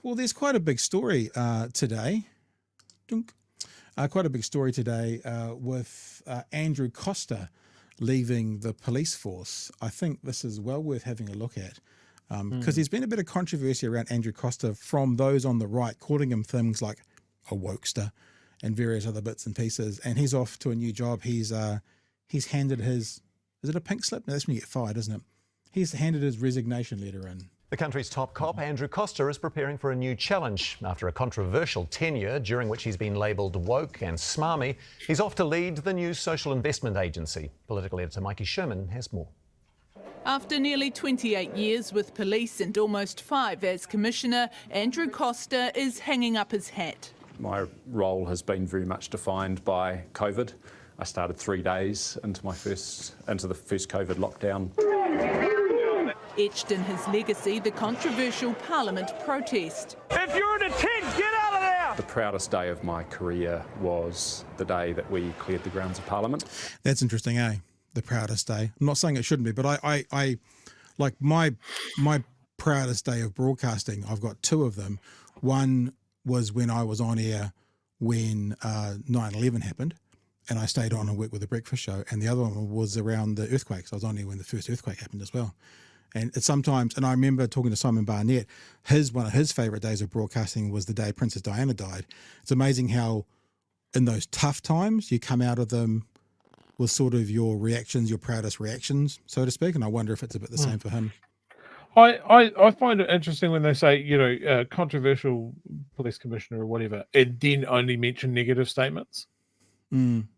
Well, there's quite a big story today. Dunk. Quite a big story today with Andrew Costa leaving the police force. I think this is well worth having a look at because there's been a bit of controversy around Andrew Costa from those on the right, calling him things like a wokester and various other bits and pieces. And he's off to a new job. He's handed his, is it a pink slip? No, that's when you get fired, isn't it? He's handed his resignation letter in. The country's top cop, Andrew Costa, is preparing for a new challenge. After a controversial tenure during which he's been labelled woke and smarmy, he's off to lead the new Social Investment Agency. Political editor Mikey Sherman has more. After nearly 28 years with police and almost 5 as Commissioner, Andrew Costa is hanging up his hat. My role has been very much defined by COVID. I started 3 days into the first COVID lockdown. Etched in his legacy, the controversial Parliament protest. If you're in a tent, get out of there! The proudest day of my career was the day that we cleared the grounds of Parliament. That's interesting, eh? The proudest day. I'm not saying it shouldn't be, but I like my proudest day of broadcasting, I've got 2 of them. One was when I was on air when 9/11 happened, and I stayed on and worked with the breakfast show. And the other one was around the earthquakes. I was on air when the first earthquake happened as well. And it's sometimes, and I remember talking to Simon Barnett, one of his favourite days of broadcasting was the day Princess Diana died. It's amazing how in those tough times you come out of them with sort of your reactions, your proudest reactions, so to speak. And I wonder if it's a bit the same for him. I find it interesting when they say, controversial police commissioner or whatever, and then only mention negative statements. Mm.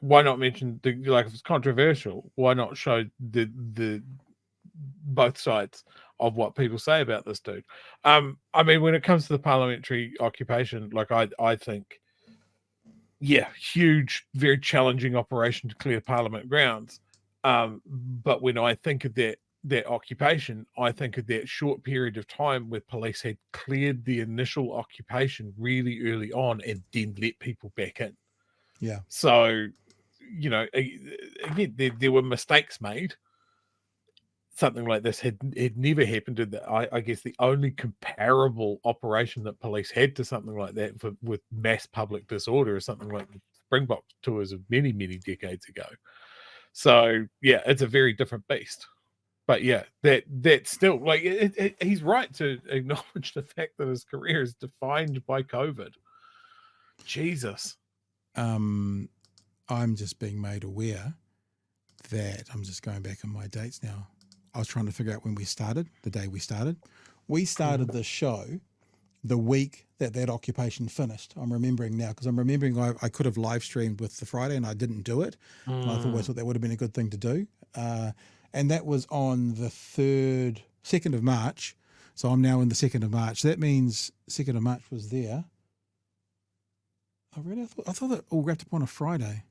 Why not mention if it's controversial, why not show the both sides of what people say about this dude? I mean, when it comes to the parliamentary occupation, I think, huge, very challenging operation to clear Parliament grounds. But when I think of that occupation, I think of that short period of time where police had cleared the initial occupation really early on and then let people back in. Yeah. So, again, there were mistakes made. Something like this had never happened. I guess the only comparable operation that police had to something like that with mass public disorder is something like the Springbok tours of many, many decades ago. So, it's a very different beast. But that's still he's right to acknowledge the fact that his career is defined by COVID. Jesus. I'm just being made aware that I'm just going back on my dates now. I was trying to figure out when we started, the day we started. We started the show the week that occupation finished. I'm remembering now because I'm remembering I could have live streamed with the Friday and I didn't do it. And I always thought that would have been a good thing to do. And that was on the 2nd of March. So I'm now in the 2nd of March. That means 2nd of March was there. Oh, really? I thought that all wrapped up on a Friday.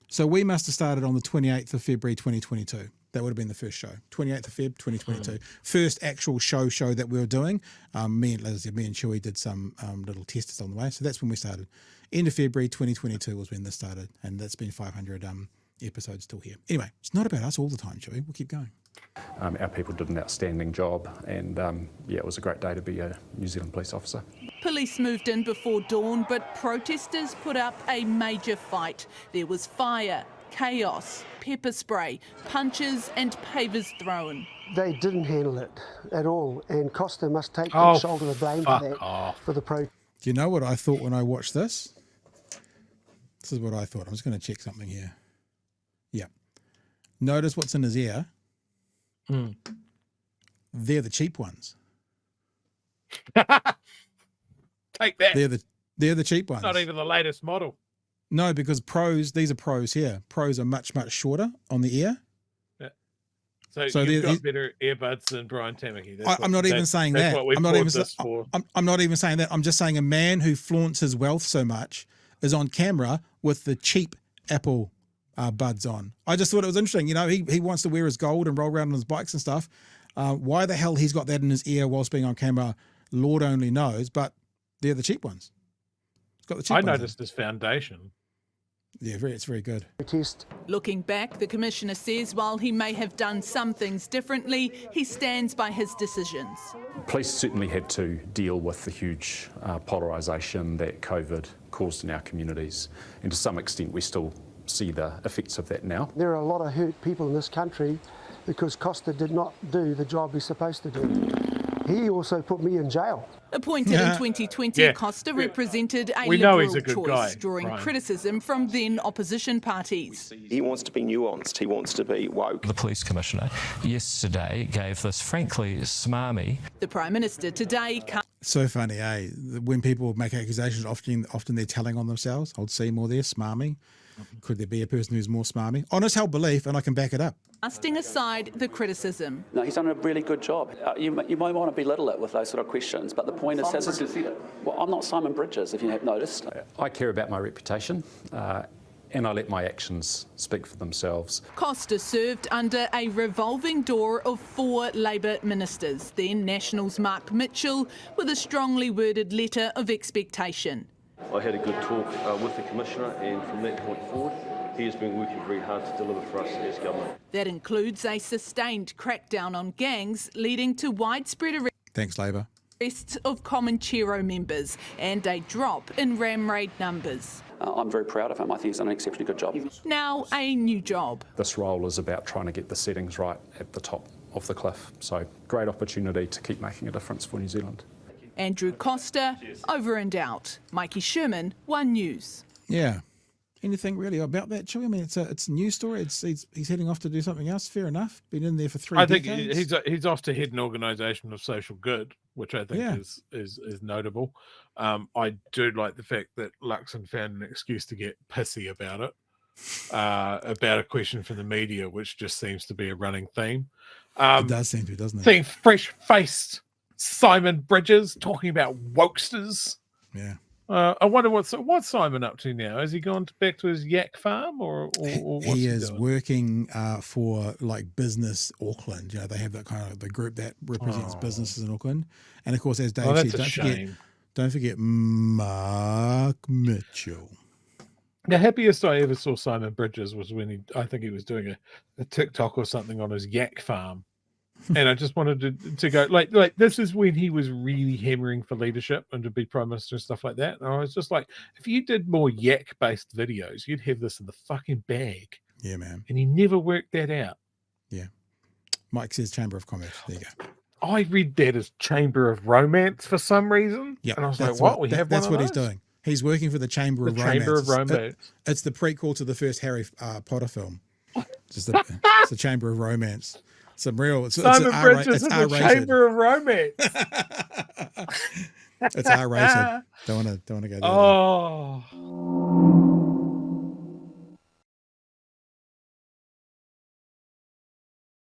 So we must have started on the 28th of February 2022. That would have been the first show, 28th of Feb 2022. First actual show that we were doing. Me and Chewy did some little tests on the way. So that's when we started. End of February 2022 was when this started. And that's been 500 episodes till here. Anyway, it's not about us all the time, Chewy. We'll keep going. Our people did an outstanding job, and it was a great day to be a New Zealand police officer. Police moved in before dawn, but protesters put up a major fight. There was fire, chaos, pepper spray, punches and pavers thrown. They didn't handle it at all, and Costa must take the shoulder of blame for that, for the protest. Do you know what I thought when I watched this? This is what I thought. I'm just going to check something here. Yeah. Notice what's in his ear. They're the cheap ones. Take that. They're the cheap ones. Not even the latest model. No, because these are pros here. Pros are much, much shorter on the ear. Yeah. So you've got better earbuds than Brian Tamaki. I'm not even saying that. I'm not even saying that. I'm just saying a man who flaunts his wealth so much is on camera with the cheap Apple buds on. I just thought it was interesting. He wants to wear his gold and roll around on his bikes and stuff. Why the hell he's got that in his ear whilst being on camera, Lord only knows, but they're the cheap ones. It's got the cheap ones noticed his foundation. Yeah, it's very good. Test. Looking back, the Commissioner says while he may have done some things differently, he stands by his decisions. Police certainly had to deal with the huge polarisation that COVID caused in our communities, and to some extent we still see the effects of that now. There are a lot of hurt people in this country because Costa did not do the job he's supposed to do. He also put me in jail. Appointed in 2020, Costa represented a liberal choice, drawing criticism from then opposition parties. He wants to be nuanced, he wants to be woke. The police commissioner yesterday gave this frankly smarmy. The Prime Minister today... So funny, eh? When people make accusations, often they're telling on themselves. Old Seymour there, smarmy. Could there be a person who's more smarmy? Honest held belief, and I can back it up. Casting aside the criticism. No, he's done a really good job. You might want to belittle it with those sort of questions, but the point is... Well, I'm not Simon Bridges, if you have noticed. I care about my reputation, and I let my actions speak for themselves. Costa served under a revolving door of 4 Labor ministers, then Nationals' Mark Mitchell, with a strongly worded letter of expectation. I had a good talk with the Commissioner, and from that point forward, he has been working very hard to deliver for us as government. That includes a sustained crackdown on gangs, leading to widespread Thanks, Labor. arrests of Comanchero members and a drop in ram raid numbers. I'm very proud of him. I think he's done an exceptionally good job. Now a new job. This role is about trying to get the settings right at the top of the cliff. So great opportunity to keep making a difference for New Zealand. Andrew Costa, over and out. Mikey Sherman, One News. Yeah. Anything really about that, Chewie? I mean, it's a news story. He's heading off to do something else. Fair enough. Been in there for 3 decades. I think he's off to head an organisation of social good, which I think is notable. I do like the fact that Luxon found an excuse to get pissy about it, about a question from the media, which just seems to be a running theme. It does seem to, doesn't it? Seeing fresh-faced Simon Bridges talking about wokesters. Yeah. I wonder what's Simon up to now. Has he gone back to his yak farm, or what's he is doing? working for like Business Auckland. You know, they have that kind of the group that represents businesses in Auckland. And of course, as Dave said, don't forget Mark Mitchell. The happiest I ever saw Simon Bridges was when I think he was doing a TikTok or something on his yak farm. And I just wanted to go like this is when he was really hammering for leadership and to be prime minister and stuff like that. And I was just like, if you did more yak based videos, you'd have this in the fucking bag. Yeah, man. And he never worked that out. Yeah. Mike says Chamber of Commerce. There you go. I read that as Chamber of Romance for some reason. Yeah, and I was like, what? That's what he's doing. He's working for the Chamber of Romance. Chamber of Romance. It's the prequel to the first Harry Potter film. It's the Chamber of Romance. Some real. Simon Bridges in the Chamber of Romance. It's R-rated. Don't want to go there. Oh.